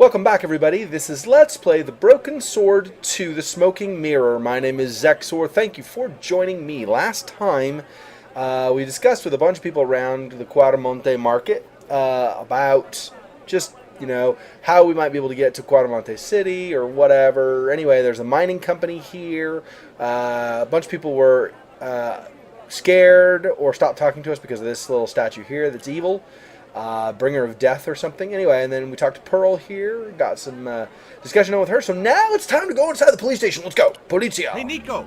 Welcome back, everybody. This is Let's Play The Broken Sword to the Smoking Mirror. My name is Xexor. Thank you for joining me. Last time, we discussed with a bunch of people around the Quadramonte market about just, how we might be able to get to Quadramonte City or whatever. Anyway, there's a mining company here. A bunch of people were scared or stopped talking to us because of this little statue here that's evil. Bringer of death or something. Anyway, and then we talked to Pearl here, got some discussion on with her. So now it's time to go inside the police station. Let's go. Polizia. Hey, Nico.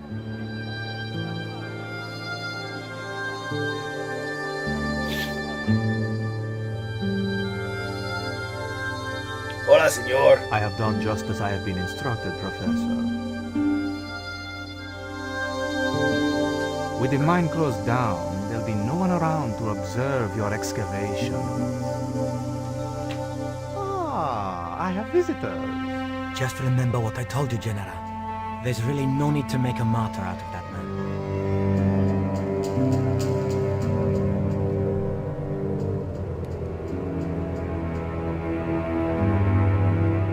Hola, senor. I have done just as I have been instructed, Professor. With the mine closed down, there'll be no one around to observe your excavation. Ah, I have visitors. Just remember what I told you, General. There's really no need to make a martyr out of that man.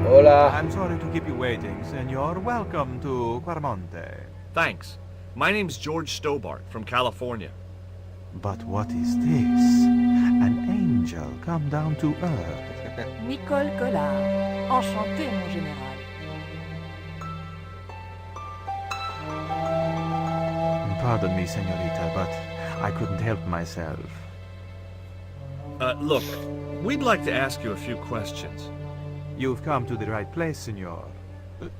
Hola. I'm sorry to keep you waiting, Senor. Welcome to Quadramonte. Thanks. My name's George Stobart from California. But what is this? An angel come down to earth. Nicole Collard. Enchanté, mon général. Pardon me, senorita, but I couldn't help myself. Look, we'd like to ask you a few questions. You've come to the right place, senor.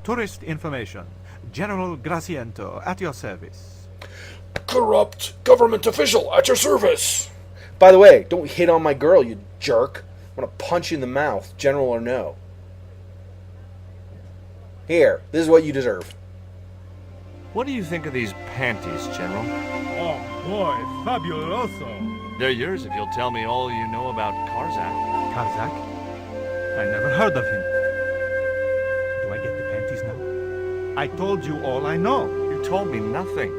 Tourist information. General Graciento, at your service. Corrupt government official at your service. By the way, don't hit on my girl, you jerk. I'm gonna punch you in the mouth, general or no. Here, this is what you deserve. What do you think of these panties, General? Oh boy, fabuloso! They're yours if you'll tell me all you know about Karzak. Karzak? I never heard of him. Do I get the panties now? I told you all I know. You told me nothing.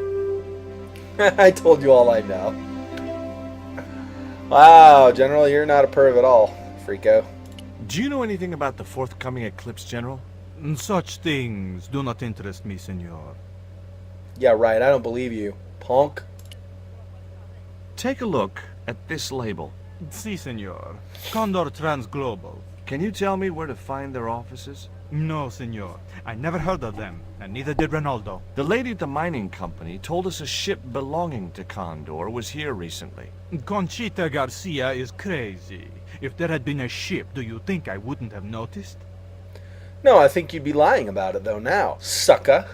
I told you all I know. Wow, General, you're not a perv at all, freako. Do you know anything about the forthcoming eclipse, General? Such things do not interest me, senor. Yeah, right, I don't believe you, punk. Take a look at this label. Si, senor. Condor Transglobal. Can you tell me where to find their offices? No, senor. I never heard of them, and neither did Ronaldo. The lady at the mining company told us a ship belonging to Condor was here recently. Conchita Garcia is crazy. If there had been a ship, do you think I wouldn't have noticed? No, I think you'd be lying about it, though, now, sucker.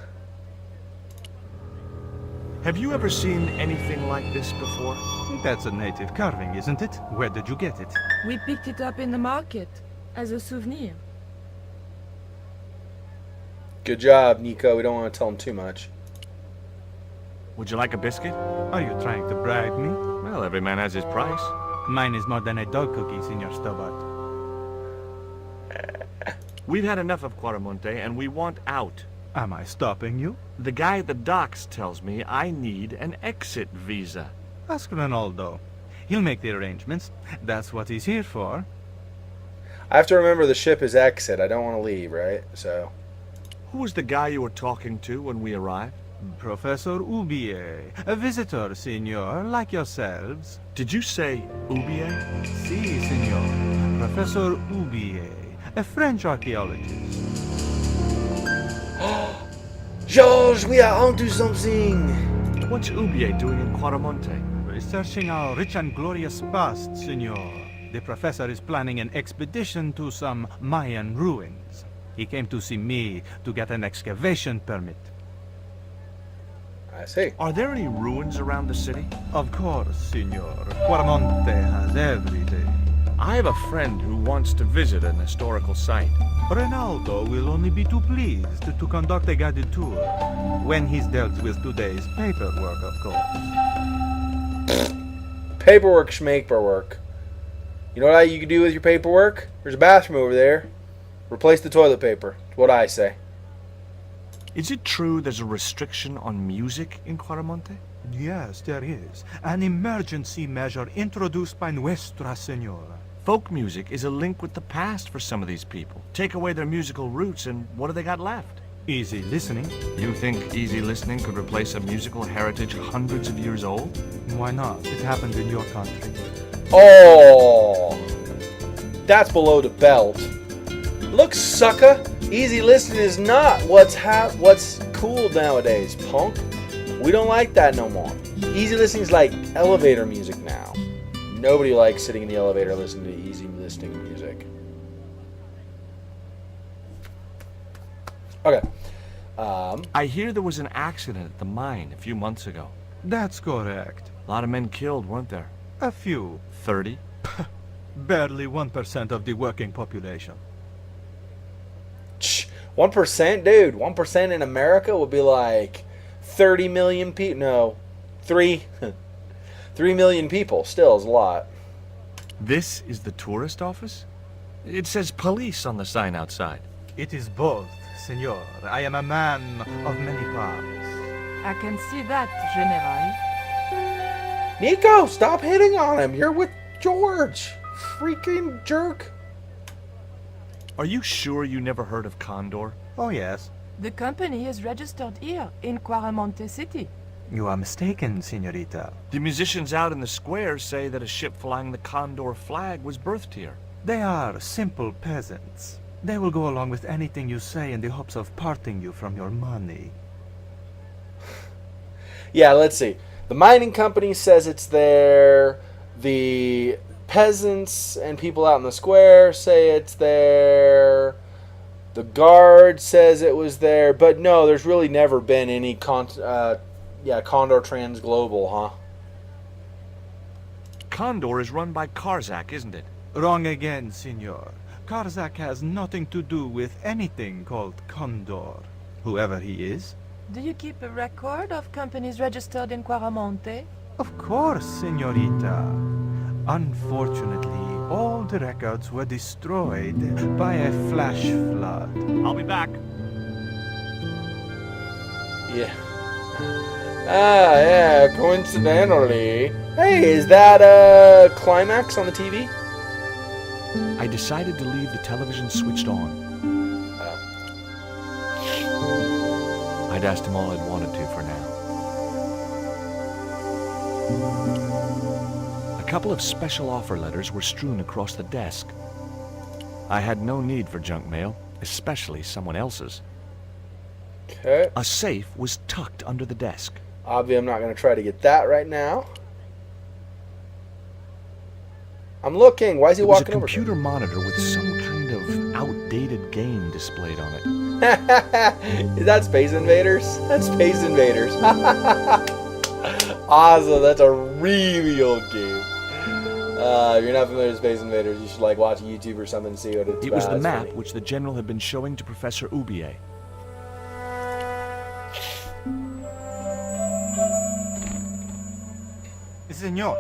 Have you ever seen anything like this before? That's a native carving, isn't it? Where did you get it? We picked it up in the market as a souvenir. Good job, Nico. We don't want to tell him too much. Would you like a biscuit? Are you trying to bribe me? Well, every man has his price. Mine is more than a dog cookie, Senor Stobart. We've had enough of Quadramonte, and we want out. Am I stopping you? The guy at the docks tells me I need an exit visa. Ask Ronaldo. He'll make the arrangements. That's what he's here for. I have to remember the ship is exit. I don't want to leave, right? So. Who was the guy you were talking to when we arrived? Professor Oubier. A visitor, senor, like yourselves. Did you say Oubier? Si, senor. Professor Oubier, a French archaeologist. Georges, we are onto something. What's Oubier doing in Quadramonte? Researching our rich and glorious past, senor. The professor is planning an expedition to some Mayan ruins. He came to see me to get an excavation permit. I see. Are there any ruins around the city? Of course, senor. Quadramonte has everything. I have a friend who wants to visit an historical site. Ronaldo will only be too pleased to conduct a guided tour. When he's dealt with today's paperwork, of course. Paperwork, schmaperwork. You know what you can do with your paperwork? There's a bathroom over there. Replace the toilet paper. That's what I say. Is it true there's a restriction on music in Quadramonte? Yes, there is. An emergency measure introduced by Nuestra Senora. Folk music is a link with the past for some of these people. Take away their musical roots and what do they got left? Easy listening. You think easy listening could replace a musical heritage hundreds of years old? Why not? It happened in your country. Oh, that's below the belt. Look, sucker. Easy listening is not what's cool nowadays, punk. We don't like that no more. Easy listening is like elevator music now. Nobody likes sitting in the elevator listening to easy listening music. Okay. I hear there was an accident at the mine a few months ago. That's correct. A lot of men killed, weren't there? A few. 30? Barely 1% of the working population. 1%, dude. 1% in America would be like 30 million people. No, 3 million people. Still is a lot. This is the tourist office? It says police on the sign outside. It is both, senor. I am a man of many parts. I can see that, General. Nico, stop hitting on him. You're with George. Freaking jerk. Are you sure you never heard of Condor? Oh, yes. The company is registered here in Quaramonte City. You are mistaken, senorita. The musicians out in the square say that a ship flying the Condor flag was birthed here. They are simple peasants. They will go along with anything you say in the hopes of parting you from your money. Yeah, let's see. The mining company says it's there. The peasants and people out in the square say it's there. The guard says it was there. But no, there's really never been any Condor Transglobal, huh? Condor is run by Karzak, isn't it? Wrong again, senor. Karzak has nothing to do with anything called Condor, whoever he is. Do you keep a record of companies registered in Quaramonte? Of course, senorita. Unfortunately, all the records were destroyed by a flash flood. I'll be back. Yeah. Yeah, coincidentally. Hey, is that Climax on the TV? I decided to leave the television switched on. I'd asked him all I'd wanted to for now. A couple of special offer letters were strewn across the desk. I had no need for junk mail, especially someone else's. Okay. A safe was tucked under the desk. Obviously, I'm not going to try to get that right now. I'm looking. Why is he It was a walking over? computer monitor with some kind of outdated game displayed on it. Is that Space Invaders? That's Space Invaders. Awesome. That's a really old game. If you're not familiar with Space Invaders, you should like watch YouTube or something to see what it's about. It was the It's map funny. which the general had been showing to Professor Oubier. Senor.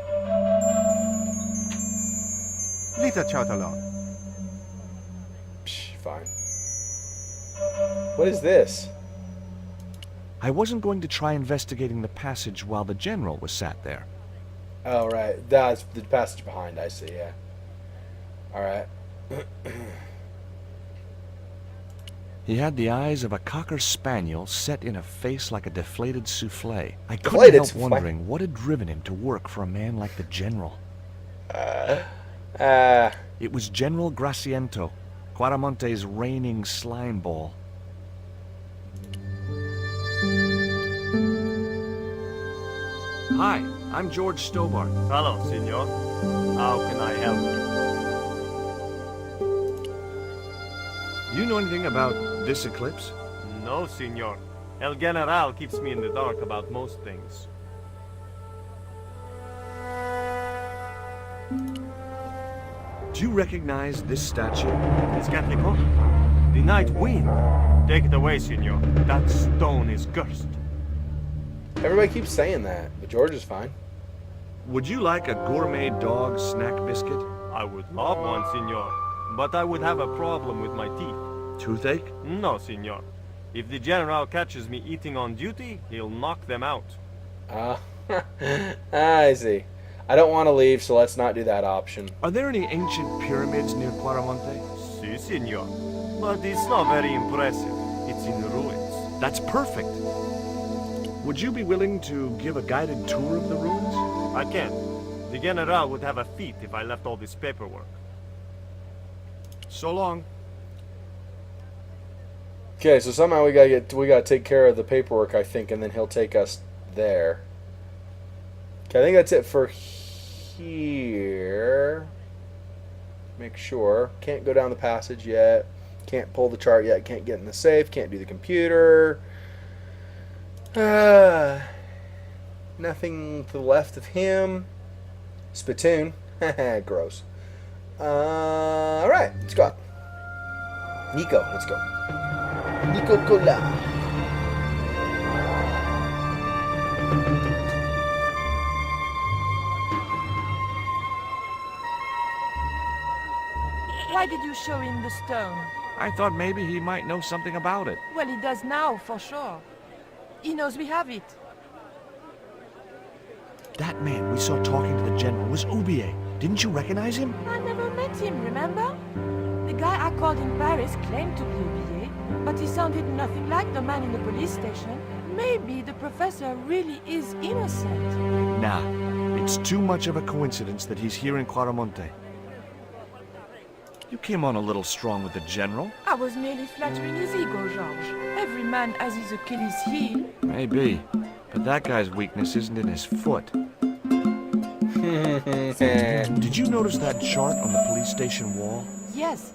Leave the child alone. Psh, fine. What is this? I wasn't going to try investigating the passage while the general was sat there. Oh, right. That's the passage behind. I see, yeah. Alright. He had the eyes of a cocker spaniel set in a face like a deflated souffle. I couldn't Deflated help souffle? wondering what had driven him to work for a man like the general. It was General Graciento, Quaramonte's reigning slime ball. Hi, I'm George Stobart. Hello, senor. How can I help you? Do you know anything about this eclipse? No, senor. El General keeps me in the dark about most things. Do you recognize this statue? It's Catholico? The night wind. Take it away, senor. That stone is cursed. Everybody keeps saying that, but George is fine. Would you like a gourmet dog snack biscuit? I would love one, senor. But I would have a problem with my teeth. Toothache? No, senor. If the general catches me eating on duty, he'll knock them out. I see. I don't want to leave, so let's not do that option. Are there any ancient pyramids near Quaramonte? Si, senor. But it's not very impressive. It's in ruins. That's perfect. Would you be willing to give a guided tour of the ruins? I can. The General would have a fit if I left all this paperwork. So long. Okay, so somehow we gotta take care of the paperwork, I think, and then he'll take us there. Okay, I think that's it for here. Make sure. Can't go down the passage yet. Can't pull the chart yet. Can't get in the safe. Can't do the computer. Nothing to the left of him. Spittoon. Gross. Alright, let's go. Nico, let's go. Nico Cola. Why did you show him the stone? I thought maybe he might know something about it. Well, he does now, for sure. He knows we have it. That man we saw talking to the general was Oubier. Didn't you recognize him? I never met him, remember? The guy I called in Paris claimed to be Oubier, but he sounded nothing like the man in the police station. Maybe the professor really is innocent. Nah, it's too much of a coincidence that he's here in Quaramonte. You came on a little strong with the general. I was merely flattering his ego, Georges. Every man has his Achilles heel. Maybe, but that guy's weakness isn't in his foot. Did you notice that chart on the police station wall? Yes,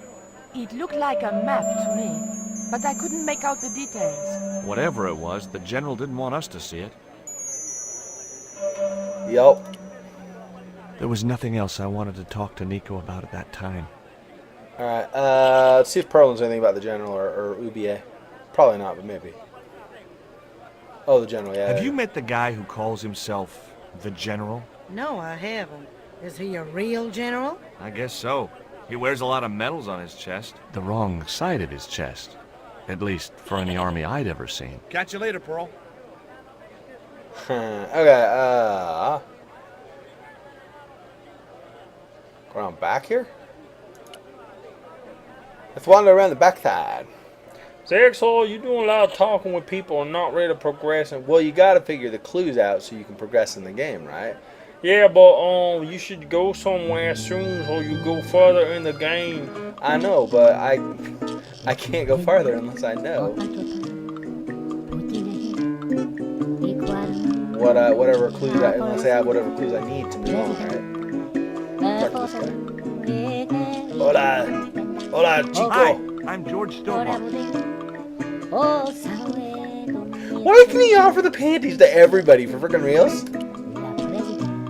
it looked like a map to me, but I couldn't make out the details. Whatever it was, the general didn't want us to see it. Yup. There was nothing else I wanted to talk to Nico about at that time. Alright, let's see if Pearl knows anything about the general or Oubier. Probably not, but maybe. Oh, the general, yeah. Have you met the guy who calls himself the general? No, I haven't. Is he a real general? I guess so. He wears a lot of medals on his chest. The wrong side of his chest. At least for any army I'd ever seen. Catch you later, Pearl. Okay, going on back here? Let's wander around the backside. Xexor, you're doing a lot of talking with people and not really progressing. Well, you gotta figure the clues out so you can progress in the game, right? Yeah, but you should go somewhere soon so you go further in the game. I know, but I can't go farther unless I know. Whatever clues unless I have whatever clues I need to move on, right? Talk to this guy. Hola. Hola, chico. Hi, I'm George Stillmont. Why can he offer the panties to everybody for freaking reals?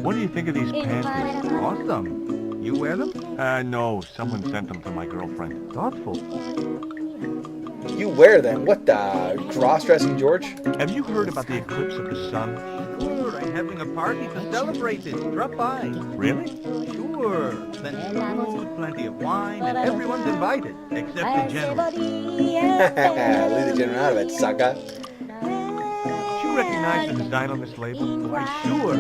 What do you think of these panties? Awesome. You wear them? No, someone sent them to my girlfriend. Thoughtful. You wear them. What the? Cross-dressing George? Have you heard about the eclipse of the sun? Sure, I'm having a party to celebrate it. Drop by. Really? Sure. Plenty of food, plenty of wine, and everyone's invited, except the general. Leave the general out of it, sucker. Do you recognize the design on this label? Why, sure.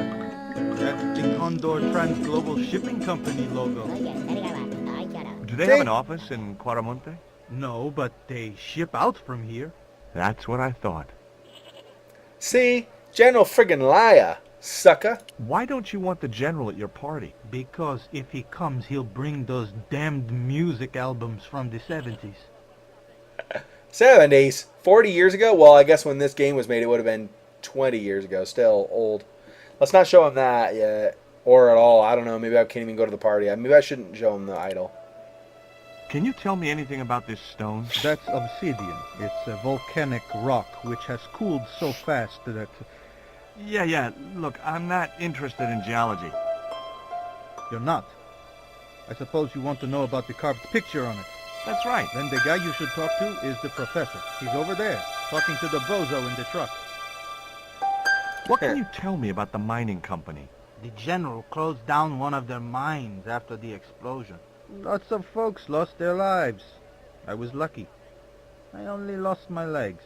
That's the Condor Trans-Global Shipping Company logo. Do they have an office in Quaramonte? No, but they ship out from here. That's what I thought. See? General friggin' liar, sucker. Why don't you want the general at your party? Because if he comes, he'll bring those damned music albums from the 70s. 70s? 40 years ago? Well, I guess when this game was made, it would have been 20 years ago. Still old. Let's not show him that yet. Or at all. I don't know. Maybe I can't even go to the party. Maybe I shouldn't show him the idol. Can you tell me anything about this stone? That's obsidian. It's a volcanic rock which has cooled so fast that... Yeah. Look, I'm not interested in geology. You're not. I suppose you want to know about the carved picture on it. That's right. Then the guy you should talk to is the professor. He's over there, talking to the bozo in the truck. What can you tell me about the mining company? The general closed down one of their mines after the explosion. Lots of folks lost their lives. I was lucky. I only lost my legs.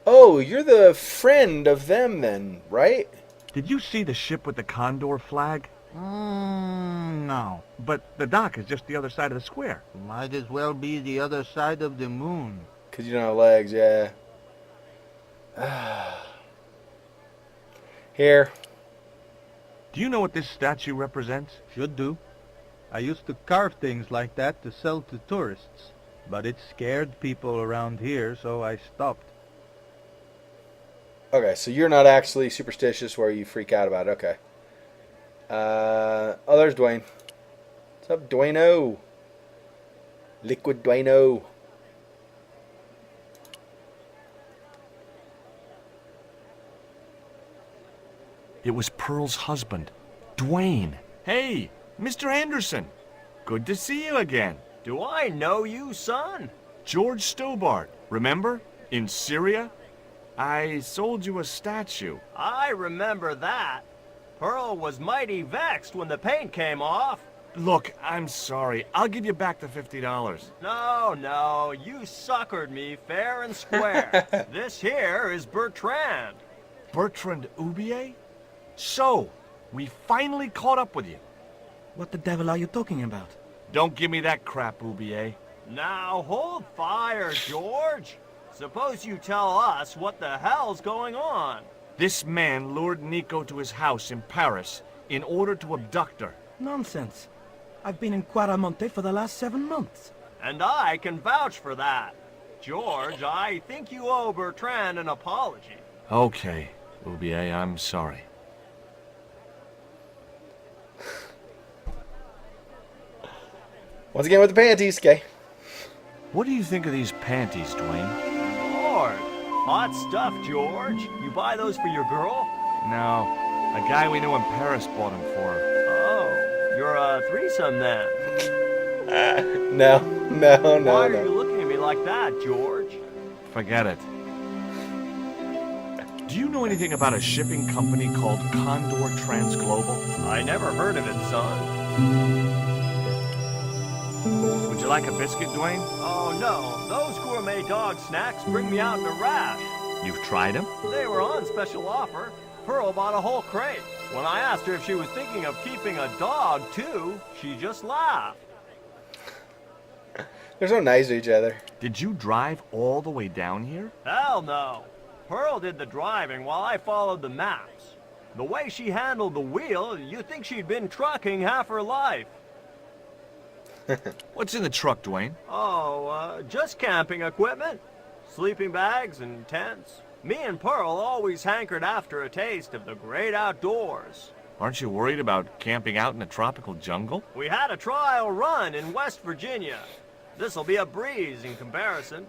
Oh, you're the friend of them then, right? Did you see the ship with the Condor flag? No. But the dock is just the other side of the square. Might as well be the other side of the moon. Because you don't have legs, yeah. Here. Do you know what this statue represents? Should do. I used to carve things like that to sell to tourists. But it scared people around here, so I stopped. Okay, so you're not actually superstitious where you freak out about it. Okay. Oh, there's Duane. What's up, Duane-o? Liquid Duane-o. It was Pearl's husband, Duane. Hey, Mr. Anderson. Good to see you again. Do I know you, son? George Stobart, remember? In Syria? I sold you a statue. I remember that. Pearl was mighty vexed when the paint came off. Look, I'm sorry. I'll give you back the $50. No, you suckered me fair and square. This here is Bertrand. Bertrand Oubier? So, we finally caught up with you. What the devil are you talking about? Don't give me that crap, Oubier. Now hold fire, George. Suppose you tell us what the hell's going on. This man lured Nico to his house in Paris in order to abduct her. Nonsense. I've been in Quaramonte for the last 7 months. And I can vouch for that. George, I think you owe Bertrand an apology. Okay, Oubier, I'm sorry. Once again with the panties, okay. What do you think of these panties, Duane? Lord, hot stuff, George. You buy those for your girl? No, a guy we knew in Paris bought them for her. Oh, you're a threesome then. No. Why are you looking at me like that, George? Forget it. Do you know anything about a shipping company called Condor Transglobal? I never heard of it, son. Would you like a biscuit, Duane? Oh, no. Those gourmet dog snacks bring me out in a rash. You've tried them? They were on special offer. Pearl bought a whole crate. When I asked her if she was thinking of keeping a dog, too, she just laughed. They're so nice to each other. Did you drive all the way down here? Hell no. Pearl did the driving while I followed the maps. The way she handled the wheel, you'd think she'd been trucking half her life. What's in the truck, Duane? Oh, just camping equipment. Sleeping bags and tents. Me and Pearl always hankered after a taste of the great outdoors. Aren't you worried about camping out in a tropical jungle? We had a trial run in West Virginia. This'll be a breeze in comparison.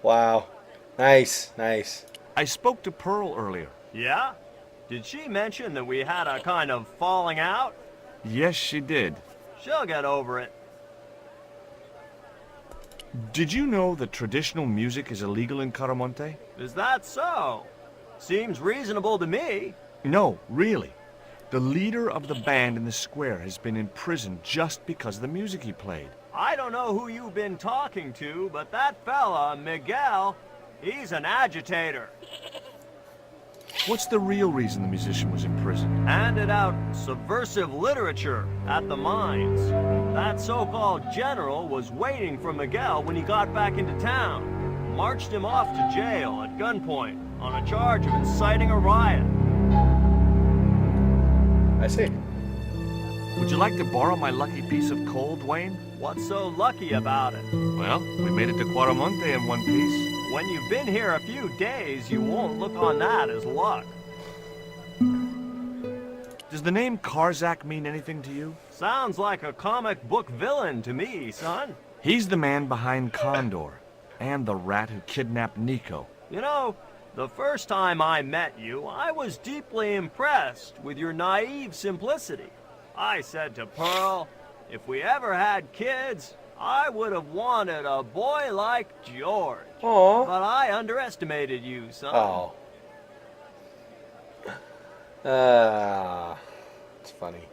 Wow. Nice. I spoke to Pearl earlier. Yeah? Did she mention that we had a kind of falling out? Yes, she did. She'll get over it. Did you know that traditional music is illegal in Caramonte? Is that so? Seems reasonable to me. No, really. The leader of the band in the square has been in prison just because of the music he played. I don't know who you've been talking to, but that fella, Miguel, he's an agitator. What's the real reason the musician was in prison? Handed out subversive literature at the mines. That so-called general was waiting for Miguel when he got back into town. Marched him off to jail at gunpoint on a charge of inciting a riot. I see. Would you like to borrow my lucky piece of coal, Duane? What's so lucky about it? Well, we made it to Quaramonte in one piece. When you've been here a few days, you won't look on that as luck. Does the name Karzak mean anything to you? Sounds like a comic book villain to me, son. He's the man behind Condor, and the rat who kidnapped Nico. You know, the first time I met you, I was deeply impressed with your naive simplicity. I said to Pearl, if we ever had kids, I would have wanted a boy like George. Aww. But I underestimated you, son. Oh. It's funny.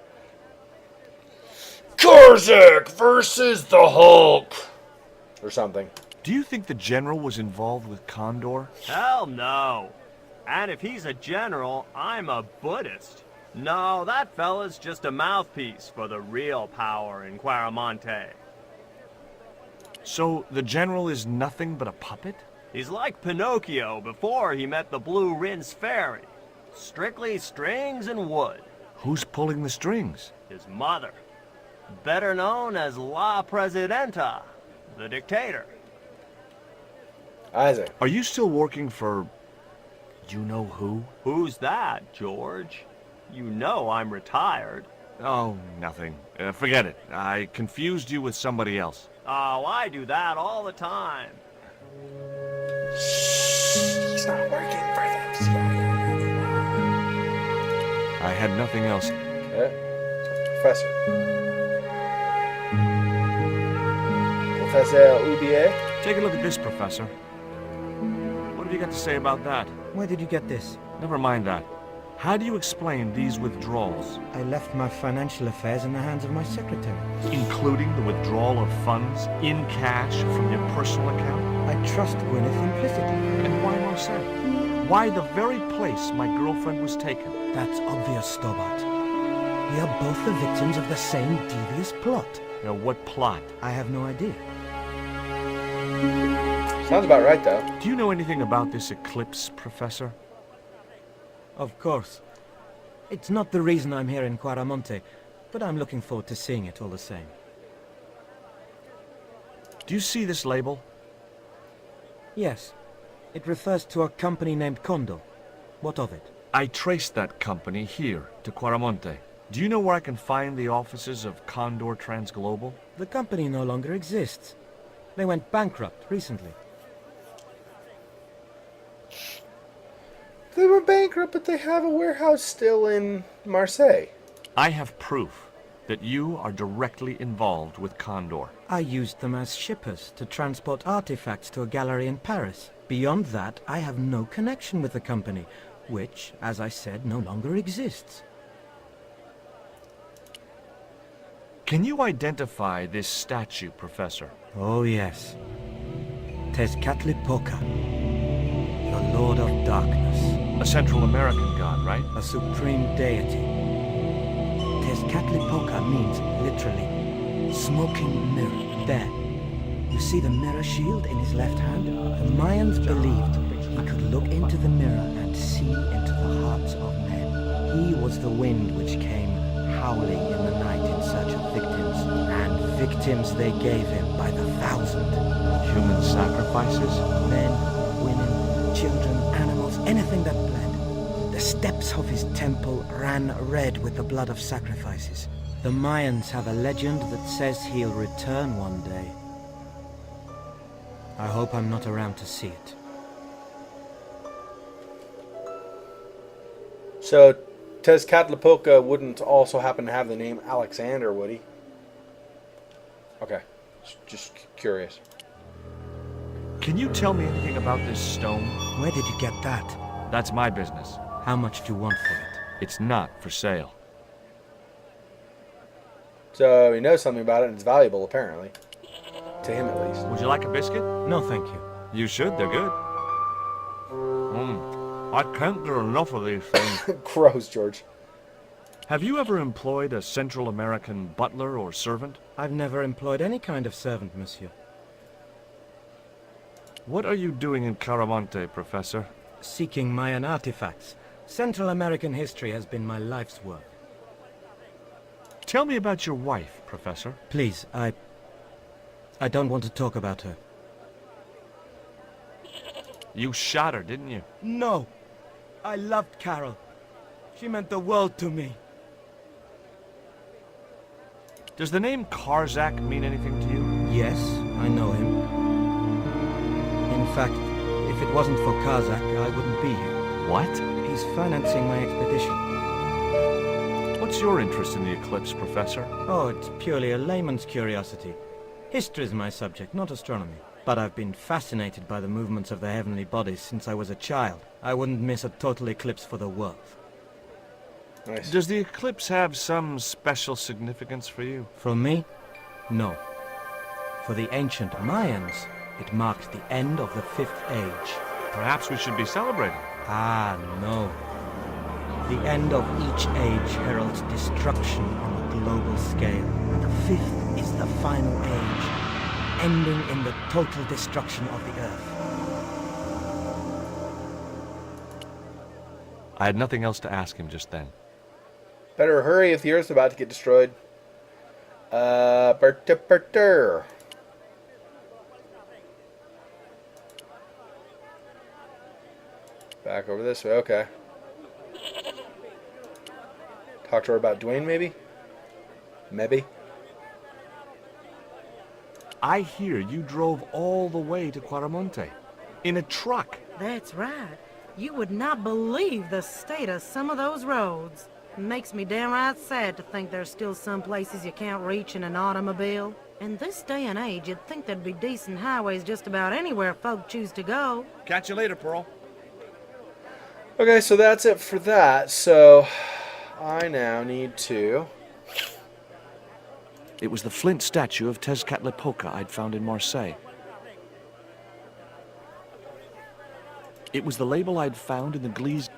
Karzak versus the Hulk! Or something. Do you think the general was involved with Condor? Hell no. And if he's a general, I'm a Buddhist. No, that fella's just a mouthpiece for the real power in Quaramonte. So the general is nothing but a puppet? He's like Pinocchio before he met the Blue Rinse Fairy. Strictly strings and wood. Who's pulling the strings? His mother. Better known as La Presidenta, the dictator. Isaac. Are you still working for... you know who? Who's that, George? You know I'm retired. Oh, nothing. Forget it. I confused you with somebody else. Oh, I do that all the time. He's not working for them. I had nothing else. Okay. Professor. Professor Oubier. Take a look at this, Professor. What have you got to say about that? Where did you get this? Never mind that. How do you explain these withdrawals? I left my financial affairs in the hands of my secretary. Including the withdrawal of funds in cash from your personal account? I trust Gwyneth implicitly. And why Marseille? Why the very place my girlfriend was taken? That's obvious, Stobart. We are both the victims of the same devious plot. Now, what plot? I have no idea. Sounds about right, though. Do you know anything about this eclipse, Professor? Of course. It's not the reason I'm here in Quaramonte, but I'm looking forward to seeing it all the same. Do you see this label? Yes. It refers to a company named Condor. What of it? I traced that company here to Quaramonte. Do you know where I can find the offices of Condor Transglobal? The company no longer exists. They went bankrupt recently. They were bankrupt, but they have a warehouse still in Marseille. I have proof that you are directly involved with Condor. I used them as shippers to transport artifacts to a gallery in Paris. Beyond that, I have no connection with the company, which, as I said, no longer exists. Can you identify this statue, Professor? Oh, yes. Tezcatlipoca, the Lord of Darkness. A Central American god, right? A supreme deity. Tezcatlipoca means, literally, smoking mirror. There. You see the mirror shield in his left hand? The Mayans believed he could look into the mirror and see into the hearts of men. He was the wind which came howling in the night in search of victims, and victims they gave him by the thousand. Human sacrifices? Men, women, children, animals, anything that bled. The steps of his temple ran red with the blood of sacrifices. The Mayans have a legend that says he'll return one day. I hope I'm not around to see it. So, Tezcatlipoca wouldn't also happen to have the name Alexander, would he? Okay. Just curious. Can you tell me anything about this stone? Where did you get that? That's my business. How much do you want for it? It's not for sale. So, he knows something about it, and it's valuable, apparently. To him, at least. Would you like a biscuit? No, thank you. You should, they're good. I can't get enough of these things. Gross, George. Have you ever employed a Central American butler or servant? I've never employed any kind of servant, monsieur. What are you doing in Quaramonte, Professor? Seeking Mayan artifacts. Central American history has been my life's work. Tell me about your wife, Professor. Please, I don't want to talk about her. You shot her, didn't you? No! I loved Carol. She meant the world to me. Does the name Karzak mean anything to you? Yes, I know him. In fact, if it wasn't for Kazakh, I wouldn't be here. What? He's financing my expedition. What's your interest in the eclipse, Professor? Oh, it's purely a layman's curiosity. History is my subject, not astronomy. But I've been fascinated by the movements of the heavenly bodies since I was a child. I wouldn't miss a total eclipse for the world. Nice. Does the eclipse have some special significance for you? From me? No. For the ancient Mayans, it marked the end of the Fifth Age. Perhaps we should be celebrating. Ah, no. The end of each age heralds destruction on a global scale. The fifth is the final age, ending in the total destruction of the Earth. I had nothing else to ask him just then. Better hurry if the Earth's about to get destroyed. Berter. Back over this way, okay. Talk to her about Duane, maybe? Maybe? I hear you drove all the way to Quaramonte. In a truck. That's right. You would not believe the state of some of those roads. Makes me downright sad to think there's still some places you can't reach in an automobile. In this day and age, you'd think there'd be decent highways just about anywhere folk choose to go. Catch you later, Pearl. Okay, so that's it for that. So I now need to... It was the flint statue of Tezcatlipoca I'd found in Marseille. It was the label I'd found in the glazed...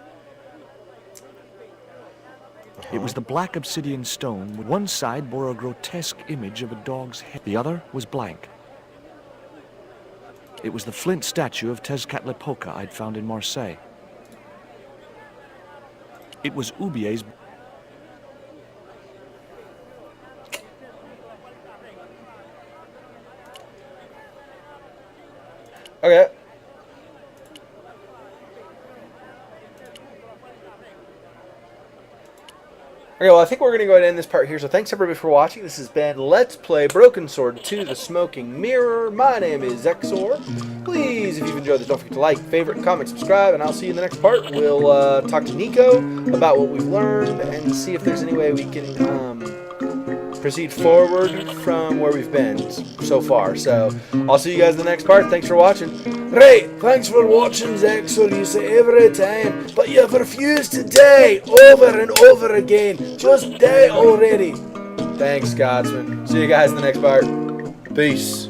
It was the black obsidian stone. One side bore a grotesque image of a dog's head. The other was blank. It was the flint statue of Tezcatlipoca I'd found in Marseille. It was Oubier's... Okay. Okay, well, I think we're going to go ahead and end this part here. So thanks, everybody, for watching. This has been Let's Play Broken Sword 2 The Smoking Mirror. My name is Xexor. Please, if you've enjoyed this, don't forget to like, favorite, comment, subscribe, and I'll see you in the next part. We'll talk to Nico about what we've learned and see if there's any way we can proceed forward from where we've been so far. So I'll see you guys in the next part. Thanks for watching. Right, thanks for watching, Xexor, you say every time, but you've refused to die over and over again. Just die already. Thanks, Godsman. See you guys in the next part. Peace.